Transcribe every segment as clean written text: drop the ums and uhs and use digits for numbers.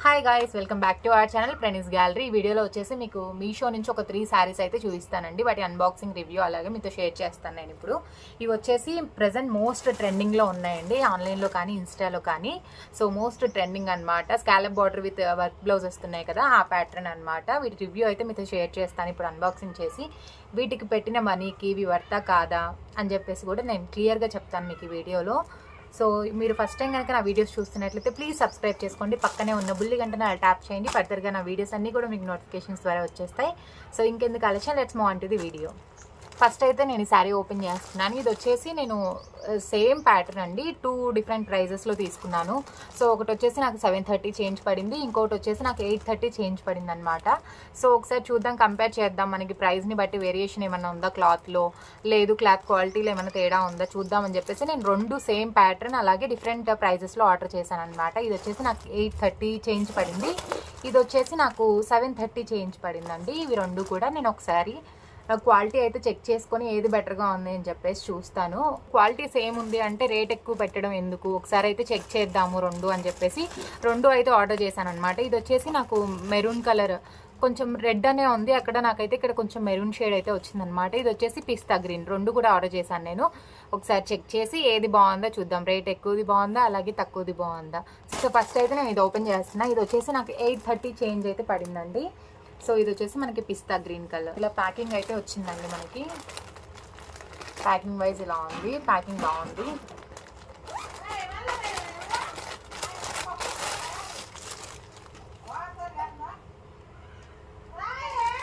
Hi guys, welcome back to our channel Pranee's gallery. ఈ వీడియోలో వచ్చేసి మీకు మీషో నుంచి ఒక 3 శారీస్ అయితే చూపిస్తానండి. వాటి అన్బాక్సింగ్ రివ్యూ అలాగే మీతో షేర్ చేస్తాను నేను ఇప్పుడు. ఇవి వచ్చేసి ప్రెజెంట్ మోస్ట్ ట్రెండింగ్లో ఉన్నాయండి, ఆన్లైన్లో కానీ ఇన్స్టాలో కానీ. సో మోస్ట్ ట్రెండింగ్ అనమాట. Scallop border with work blouse వస్తున్నాయి కదా, ఆ ప్యాటర్న్ అనమాట. వీటి రివ్యూ అయితే మీతో షేర్ చేస్తాను ఇప్పుడు అన్బాక్సింగ్ చేసి. వీటికి పెట్టిన మనీకి ఇవి వర్తా కాదా అని చెప్పేసి కూడా నేను క్లియర్గా చెప్తాను మీకు ఈ వీడియోలో. సో మీరు ఫస్ట్ టైం కనుక నా వీడియోస్ చూస్తున్నట్లయితే ప్లీజ్ సబ్స్క్రైబ్ చేసుకోండి. పక్కనే ఉన్న బుల్లి గంటను అలా ట్యాప్ చేయండి. ఫర్దర్గా నా వీడియోస్ అన్నీ కూడా మీకు నోటిఫికేషన్స్ ద్వారా వచ్చేస్తాయి. సో ఇంకెందుకు ఆలస్యం, let's move on to the video. First అయితే నేను ఈ శారీ ఓపెన్ చేస్తున్నాను. ఇది వచ్చేసి నేను సేమ్ ప్యాటర్న్ అండి, 2 డిఫరెంట్ ప్రైజెస్లో తీసుకున్నాను. సో ఒకటి వచ్చేసి నాకు 730 చేంజ్ పడింది, ఇంకొకటి వచ్చేసి నాకు 830 చేంజ్ పడింది అనమాట. సో ఒకసారి చూద్దాం, కంపేర్ చేద్దాం, మనకి ప్రైస్ని బట్టి వేరియేషన్ ఏమైనా ఉందా క్లాత్లో, లేదు క్లాత్ క్వాలిటీలో ఏమైనా తేడా ఉందా చూద్దామని చెప్పేసి నేను 2 సేమ్ ప్యాటర్న్ అలాగే డిఫరెంట్ ప్రైజెస్లో ఆర్డర్ చేశాను అనమాట. ఇది వచ్చేసి నాకు 830 చేంజ్ పడింది, ఇది వచ్చేసి నాకు 730 చేంజ్ పడిందండి. ఇవి 2 కూడా నేను ఒకసారి క్వాలిటీ అయితే చెక్ చేసుకొని ఏది బెటర్గా ఉంది అని చెప్పేసి చూస్తాను. క్వాలిటీ సేమ్ ఉంది అంటే రేట్ ఎక్కువ పెట్టడం ఎందుకు, ఒకసారి అయితే చెక్ చేద్దాము 2 అని చెప్పేసి 2 అయితే ఆర్డర్ చేశాను అనమాట. ఇది వచ్చేసి నాకు మెరూన్ కలర్, కొంచెం రెడ్ అనే ఉంది అక్కడ, నాకైతే ఇక్కడ కొంచెం మెరూన్ షేడ్ అయితే వచ్చిందనమాట. ఇది వచ్చేసి పిస్తా గ్రీన్. 2 కూడా ఆర్డర్ చేశాను నేను. ఒకసారి చెక్ చేసి ఏది బాగుందో చూద్దాం, రేట్ ఎక్కువది బాగుందా అలాగే తక్కువది బాగుందా. సో ఫస్ట్ అయితే నేను ఇది ఓపెన్ చేస్తున్నా. ఇది వచ్చేసి నాకు 830 చేంజ్ అయితే పడిందండి. సో ఇది వచ్చేసి మనకి పిస్తా గ్రీన్ కలర్. ఇలా ప్యాకింగ్ అయితే వచ్చిందండి మనకి. ప్యాకింగ్ వైజ్ ఇలా ఉంది, ప్యాకింగ్ బాగుంది.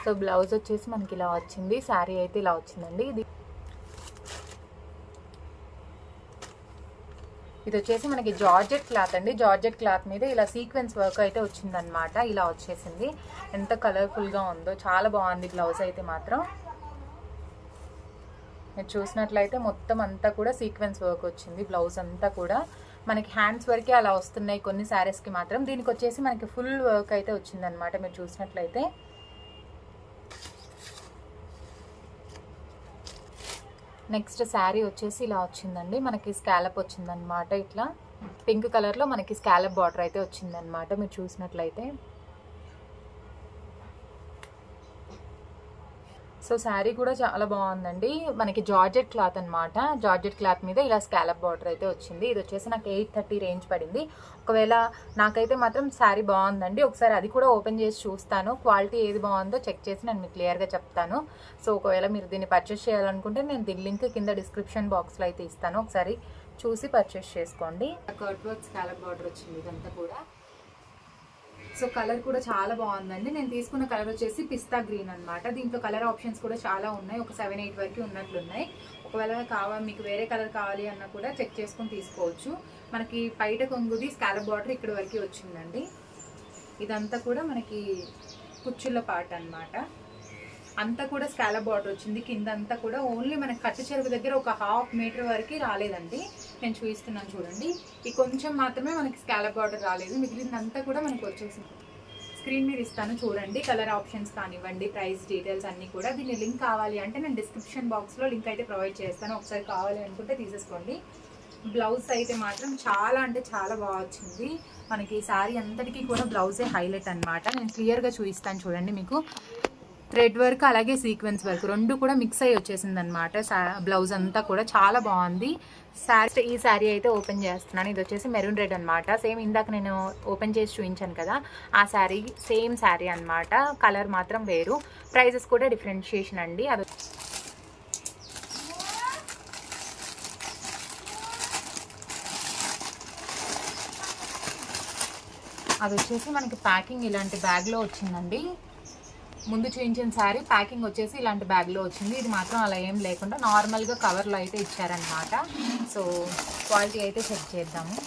సో బ్లౌజ్ వచ్చేసి మనకి ఇలా వచ్చింది, శారీ అయితే ఇలా వచ్చిందండి. ఇది వచ్చేసి మనకి జార్జెట్ క్లాత్ అండి. జార్జెట్ క్లాత్ మీద ఇలా సీక్వెన్స్ వర్క్ అయితే వచ్చిందనమాట. ఇలా వచ్చేసింది, ఎంత కలర్ఫుల్గా ఉందో, చాలా బాగుంది బ్లౌజ్ అయితే మాత్రం. మీరు చూసినట్లయితే మొత్తం అంతా కూడా సీక్వెన్స్ వర్క్ వచ్చింది. బ్లౌజ్ అంతా కూడా మనకి హ్యాండ్స్ వరకే అలా వస్తున్నాయి కొన్ని శారీస్కి మాత్రం. దీనికి వచ్చేసి మనకి ఫుల్ వర్క్ అయితే వచ్చిందనమాట. మీరు చూసినట్లయితే నెక్స్ట్ శారీ వచ్చేసి ఇలా వచ్చిందండి. మనకి స్కాలప్ వచ్చిందనమాట. ఇట్లా పింక్ కలర్లో మనకి స్కాలప్ బార్డర్ అయితే వచ్చిందనమాట. మీరు చూసినట్లయితే సో శారీ కూడా చాలా బాగుందండి. మనకి జార్జెట్ క్లాత్ అనమాట. జార్జెట్ క్లాత్ మీద ఇలా స్కాలప్ బార్డర్ అయితే వచ్చింది. ఇది వచ్చేసి నాకు 830 రేంజ్ పడింది. ఒకవేళ నాకైతే మాత్రం శారీ బాగుందండి. ఒకసారి అది కూడా ఓపెన్ చేసి చూస్తాను, క్వాలిటీ ఏది బాగుందో చెక్ చేసి నేను మీకు క్లియర్గా చెప్తాను. సో ఒకవేళ మీరు దీన్ని పర్చేస్ చేయాలనుకుంటే నేను దీని లింక్ కింద డిస్క్రిప్షన్ బాక్స్లో అయితే ఇస్తాను, ఒకసారి చూసి పర్చేస్ చేసుకోండి. కట్ వర్క్ స్కాలప్ బార్డర్ వచ్చింది ఇదంతా కూడా. సో కలర్ కూడా చాలా బాగుందండి. నేను తీసుకున్న కలర్ వచ్చేసి పిస్తా గ్రీన్ అనమాట. దీంట్లో కలర్ ఆప్షన్స్ కూడా చాలా ఉన్నాయి, ఒక 7-8 వరకు ఉన్నట్లున్నాయి. ఒకవేళ మీకు వేరే కలర్ కావాలి అన్నా కూడా చెక్ చేసుకొని తీసుకోవచ్చు. మనకి బయట కొంగుది స్కాలప్ బార్డర్ ఇక్కడ వరకు వచ్చిందండి. ఇదంతా కూడా మనకి కుచ్చుళ్ళ పార్ట్ అనమాట. అంతా కూడా స్కాలప్ బార్డర్ వచ్చింది. కింద అంతా కూడా ఓన్లీ మనకి కట్టు చెరుకు దగ్గర ఒక 1/2 మీటర్ వరకు రాలేదండి. నేను చూపిస్తున్నాను చూడండి, ఈ కొంచెం మాత్రమే మనకి స్కాలప్ బార్డర్ రాలేదు, మిగిలిందంతా కూడా మనకి వచ్చేసింది. స్క్రీన్ మీద ఇస్తాను చూడండి, కలర్ ఆప్షన్స్ కానివ్వండి, ప్రైస్ డీటెయిల్స్ అన్నీ కూడా. దీని లింక్ కావాలి అంటే నేను డిస్క్రిప్షన్ బాక్స్లో లింక్ అయితే ప్రొవైడ్ చేస్తాను, ఒకసారి కావాలి అనుకుంటే తీసేసుకోండి. బ్లౌజ్ అయితే మాత్రం చాలా అంటే చాలా బాగా వచ్చింది. మనకి శారీ అంతటికీ కూడా బ్లౌజే హైలైట్ అనమాట. నేను క్లియర్గా చూపిస్తాను చూడండి మీకు. థ్రెడ్ వర్క్ అలాగే సీక్వెన్స్ వర్క్ 2 కూడా మిక్స్ అయ్యి వచ్చేసింది అనమాట. బ్లౌజ్ అంతా కూడా చాలా బాగుంది. ఈ శారీ అయితే ఓపెన్ చేస్తున్నాను. ఇది వచ్చేసి మెరూన్ రెడ్ అనమాట. సేమ్ ఇందాక నేను ఓపెన్ చేసి చూపించాను కదా, ఆ శారీ సేమ్ శారీ అనమాట. కలర్ మాత్రం వేరు, ప్రైజెస్ కూడా డిఫరెన్షియేషన్ అండి. అది వచ్చేసి మనకి ప్యాకింగ్ ఇలాంటి బ్యాగ్లో వచ్చిందండి. ముందు చూపించిన శారీ ప్యాకింగ్ వచ్చేసి ఇలాంటి బ్యాగ్లో వచ్చింది. ఇది మాత్రం అలా ఏం లేకుండా నార్మల్గా కవర్లో అయితే ఇచ్చారనమాట. సో క్వాలిటీ అయితే చెక్ చేద్దాము.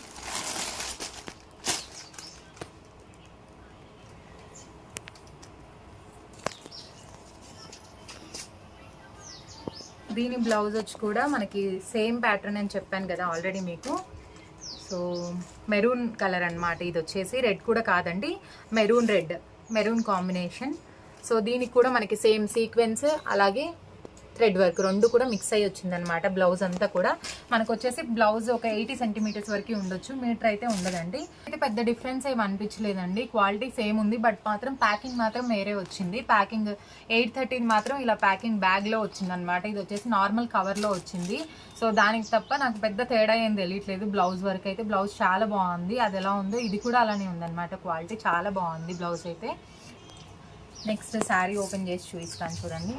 దీని బ్లౌజ్ వచ్చి కూడా మనకి సేమ్ ప్యాటర్న్ అని చెప్పాను కదా ఆల్రెడీ మీకు. సో మెరూన్ కలర్ అనమాట. ఇది వచ్చేసి రెడ్ కూడా కాదండి, maroon red, maroon combination. So దీనికి కూడా మనకి సేమ్ సీక్వెన్స్ అలాగే థ్రెడ్ వర్క్ రెండు కూడా మిక్స్ అయ్యి వచ్చిందనమాట. బ్లౌజ్ అంతా కూడా మనకు వచ్చేసి బ్లౌజ్ ఒక 80 సెంటీమీటర్స్ వరకు ఉండొచ్చు, మీటర్ అయితే ఉండదండి. అయితే పెద్ద డిఫరెన్స్ ఏమి అనిపించలేదండి, క్వాలిటీ సేమ్ ఉంది. బట్ మాత్రం ప్యాకింగ్ మాత్రం వేరే వచ్చింది. ప్యాకింగ్ 813 మాత్రం ఇలా ప్యాకింగ్ బ్యాగ్లో వచ్చిందనమాట. ఇది వచ్చేసి నార్మల్ కవర్లో వచ్చింది. సో దానికి తప్ప నాకు పెద్ద తేడా ఏం తెలియట్లేదు. బ్లౌజ్ వర్క్ అయితే బ్లౌజ్ చాలా బాగుంది. అది ఎలా ఉందో ఇది కూడా అలానే ఉందన్నమాట. క్వాలిటీ చాలా బాగుంది బ్లౌజ్ అయితే. నెక్స్ట్ శారీ ఓపెన్ చేసి చూపిస్తాను చూడండి.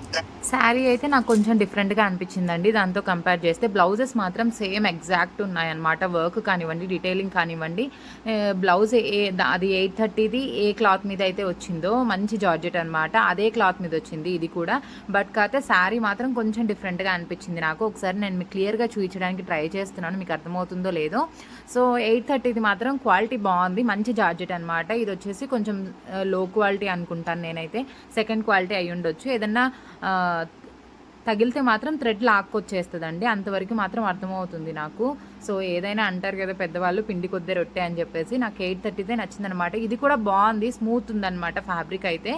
శారీ అయితే నాకు కొంచెం డిఫరెంట్గా అనిపించిందండి దాంతో కంపేర్ చేస్తే. బ్లౌజెస్ మాత్రం సేమ్ ఎగ్జాక్ట్ ఉన్నాయన్నమాట. వర్క్ కానివ్వండి, డీటెయిలింగ్ కానివ్వండి. బ్లౌజ్ అది 830ది ఏ క్లాత్ మీద అయితే వచ్చిందో మంచి జార్జెట్ అనమాట, అదే క్లాత్ మీద వచ్చింది ఇది కూడా. బట్ కాకపోతే శారీ మాత్రం కొంచెం డిఫరెంట్గా అనిపించింది నాకు. ఒకసారి నేను మీకు క్లియర్గా చూపించడానికి ట్రై చేస్తున్నాను, మీకు అర్థమవుతుందో లేదో. సో 830ది మాత్రం క్వాలిటీ బాగుంది, మంచి జార్జెట్ అనమాట. ఇది వచ్చేసి కొంచెం లో క్వాలిటీ అనుకుంటాను నేనైతే. సెకండ్ క్వాలిటీ అయి ఉండొచ్చు. ఏదన్నా తగిలితే మాత్రం థ్రెడ్ లాక్కొచ్చేస్తుందండి, అంతవరకు మాత్రం అర్థమవుతుంది నాకు. సో ఏదైనా అంటారు కదా పెద్దవాళ్ళు, పిండి కొద్ది రొట్టె అని చెప్పేసి. నాకు 830దే నచ్చిందనమాట. ఇది కూడా బాగుంది, స్మూత్ ఉందన్నమాట ఫ్యాబ్రిక్ అయితే.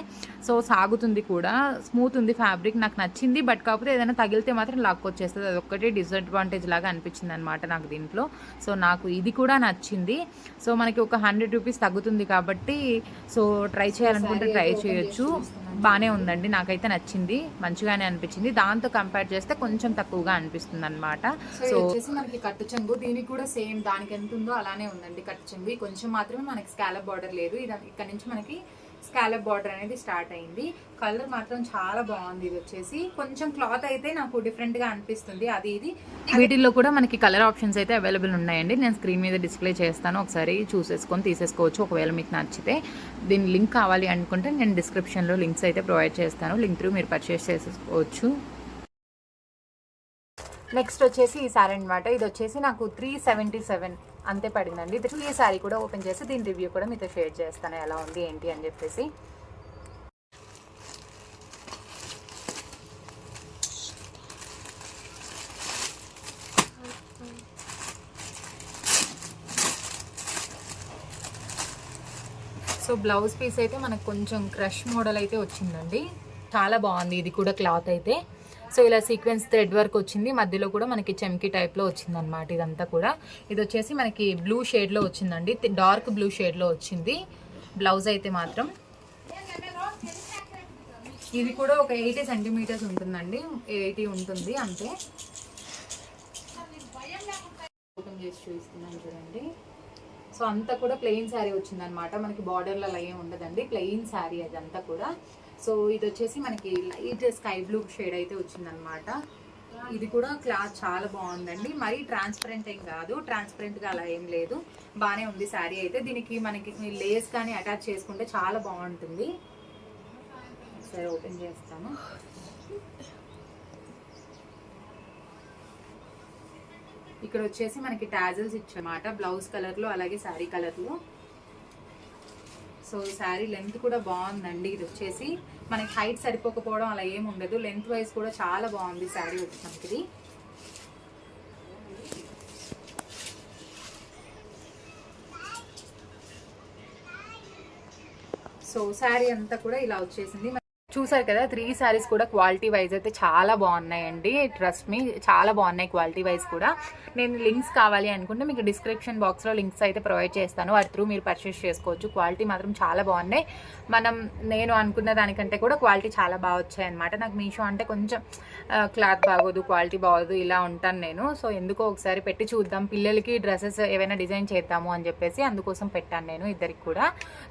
సో సాగుతుంది కూడా, స్మూత్ ఉంది ఫ్యాబ్రిక్, నాకు నచ్చింది. బట్ కాకపోతే ఏదైనా తగిలితే మాత్రం లాక్కొచ్చేస్తుంది, అదొక్కటే డిసడ్వాంటేజ్ లాగా అనిపించింది అనమాట నాకు దీంట్లో. సో నాకు ఇది కూడా నచ్చింది. సో మనకి ఒక 100 రూపీస్ తగ్గుతుంది కాబట్టి సో ట్రై చేయాలనుకుంటే ట్రై చేయొచ్చు. బాగానే ఉందండి, నాకైతే నచ్చింది, మంచిగానే అనిపించింది. దాంతో కంపేర్ చేస్తే కొంచెం తక్కువగా అనిపిస్తుంది అనమాట. సో వచ్చేసి మనకి కట్టు చెంగు, దీనికి కూడా సేమ్ దానికి ఎంత ఉందో అలానే ఉందండి కట్టు చెంగు. కొంచెం మాత్రమే మనకి స్కాలప్ బార్డర్ లేదు, ఇక్కడ నుంచి మనకి స్కాలప్ బార్డర్ అనేది స్టార్ట్ అయింది. కలర్ మాత్రం చాలా బాగుంది. ఇది వచ్చేసి కొంచెం క్లాత్ అయితే నాకు డిఫరెంట్ గా అనిపిస్తుంది, అది ఇది. వీటిల్లో కూడా మనకి కలర్ ఆప్షన్స్ అయితే అవైలబుల్ ఉన్నాయండి. నేను స్క్రీన్ మీద డిస్ప్లే చేస్తాను, ఒకసారి చూసేసుకొని తీసేసుకోవచ్చు ఒకవేళ మీకు నచ్చితే. దీని లింక్ కావాలి అనుకుంటే నేను డిస్క్రిప్షన్లో లింక్స్ అయితే ప్రొవైడ్ చేస్తాను, లింక్ త్రూ మీరు పర్చేస్ చేసుకోవచ్చు. నెక్స్ట్ వచ్చేసి ఈ సారీ అనమాట. ఇది వచ్చేసి నాకు 377 అంతే పడిందండి. ఈ సారీ కూడా ఓపెన్ చేసి దీని రివ్యూ కూడా మీతో షేర్ చేస్తాను, ఎలా ఉంది ఏంటి అని చెప్పేసి. సో బ్లౌజ్ పీస్ అయితే మనకు కొంచెం క్రష్ మోడల్ అయితే వచ్చిందండి, చాలా బాగుంది. ఇది కూడా క్లాత్ అయితే సో ఇలా సీక్వెన్స్ థ్రెడ్ వర్క్ వచ్చింది, మధ్యలో కూడా మనకి చెమ్కి టైప్లో వచ్చింది అనమాట ఇదంతా కూడా. ఇది వచ్చేసి మనకి బ్లూ షేడ్లో వచ్చిందండి, డార్క్ బ్లూ షేడ్లో వచ్చింది బ్లౌజ్ అయితే మాత్రం. ఇది కూడా ఒక 80 సెంటీమీటర్స్ ఉంటుందండి, 80 ఉంటుంది అంతే. ఓపెన్ చేసి చూపిస్తున్నాను చూడండి. సో అంతా కూడా ప్లెయిన్ శారీ వచ్చిందనమాట, మనకి బార్డర్లో అలా ఏం ఉండదండి, ప్లెయిన్ శారీ అదంతా కూడా. సో ఇది వచ్చేసి మనకి లైట్ స్కై బ్లూ షేడ్ అయితే వచ్చిందనమాట. ఇది కూడా క్లాత్ చాలా బాగుందండి, మరీ ట్రాన్స్పరెంట్ ఏం కాదు, ట్రాన్స్పరెంట్గా అలా ఏం లేదు, బాగానే ఉంది శారీ అయితే. దీనికి మనకి లేస్ కానీ అటాచ్ చేసుకుంటే చాలా బాగుంటుంది. సరే ఓపెన్ చేస్తాను. ఇక్కడ వచ్చేసి మనకి టాజల్స్ ఇచ్చామాట బ్లౌజ్ కలర్లో అలాగే శారీ కలర్లో. సో శారీ లెంత్ కూడా బాగుందండి. ఇది వచ్చేసి మనకి హైట్ సరిపోకపోవడం అలా ఏమి ఉండదు, లెంత్ వైజ్ కూడా చాలా బాగుంది శారీ వచ్చి. సో శారీ అంతా కూడా ఇలా వచ్చేసింది. చూసారు కదా 3 శారీస్ కూడా క్వాలిటీ వైజ్ అయితే చాలా బాగున్నాయండి, ట్రస్ట్ మీ చాలా బాగున్నాయి క్వాలిటీ వైజ్ కూడా. నేను లింక్స్ కావాలి అనుకుంటే మీకు డిస్క్రిప్షన్ బాక్స్లో లింక్స్ అయితే ప్రొవైడ్ చేస్తాను, వాటి త్రూ మీరు పర్చేస్ చేసుకోవచ్చు. క్వాలిటీ మాత్రం చాలా బాగున్నాయి, నేను అనుకున్న దానికంటే కూడా క్వాలిటీ చాలా బాగా వచ్చాయన్నమాట. నాకు మీషో అంటే కొంచెం క్లాత్ బాగోదు, క్వాలిటీ బాగోదు ఇలా ఉంటాను నేను. సో ఎందుకో ఒకసారి పెట్టి చూద్దాం, పిల్లలకి డ్రెస్సెస్ ఏవైనా డిజైన్ చేద్దాము అని చెప్పేసి అందుకోసం పెట్టాను నేను ఇద్దరికి కూడా.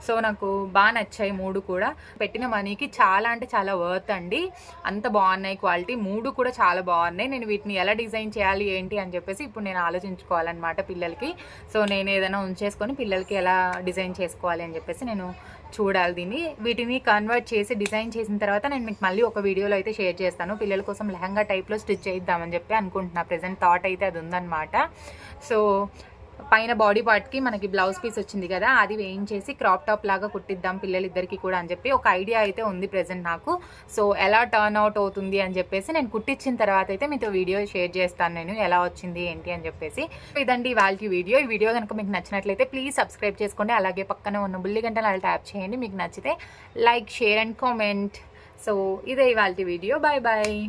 సో నాకు బాగా నచ్చాయి 3 కూడా, పెట్టిన మనీకి చాలా అంటే చాలా వర్త్ అండి, అంత బాగున్నాయి క్వాలిటీ. 3 కూడా చాలా బాగున్నాయి. నేను వీటిని ఎలా డిజైన్ చేయాలి ఏంటి అని చెప్పేసి ఇప్పుడు నేను ఆలోచించుకోవాలన్నమాట పిల్లలకి. సో నేను ఏదైనా ఉంచేసుకొని పిల్లలకి ఎలా డిజైన్ చేసుకోవాలి అని చెప్పేసి నేను చూడాలి దీన్ని. వీటిని కన్వర్ట్ చేసి డిజైన్ చేసిన తర్వాత నేను మీకు మళ్ళీ ఒక వీడియోలో అయితే షేర్ చేస్తాను. పిల్లల కోసం లెహంగా టైప్లో స్టిచ్ చేద్దామని చెప్పి అనుకుంటున్నా, ప్రెజెంట్ థాట్ అయితే అది ఉందన్నమాట. సో పైన బాడీ పార్ట్కి మనకి బ్లౌజ్ పీస్ వచ్చింది కదా, అది వేయించేసి క్రాప్ టాప్ లాగా కుట్టిద్దాం పిల్లలిద్దరికి కూడా అని చెప్పి ఒక ఐడియా అయితే ఉంది ప్రెజెంట్ నాకు. సో ఎలా టర్న్ అవుట్ అవుతుంది అని చెప్పేసి నేను కుట్టించిన తర్వాత అయితే మీతో వీడియో షేర్ చేస్తాను నేను, ఎలా వచ్చింది ఏంటి అని చెప్పేసి. ఇదండి ఇవాళ వీడియో. ఈ వీడియో కనుక మీకు నచ్చినట్లయితే ప్లీజ్ సబ్స్క్రైబ్ చేసుకోండి, అలాగే పక్కన ఉన్న బుల్లి గంటను అలా ట్యాప్ చేయండి. మీకు నచ్చితే like, share and comment. So ఇదే ఇవాళ వీడియో. Bye bye.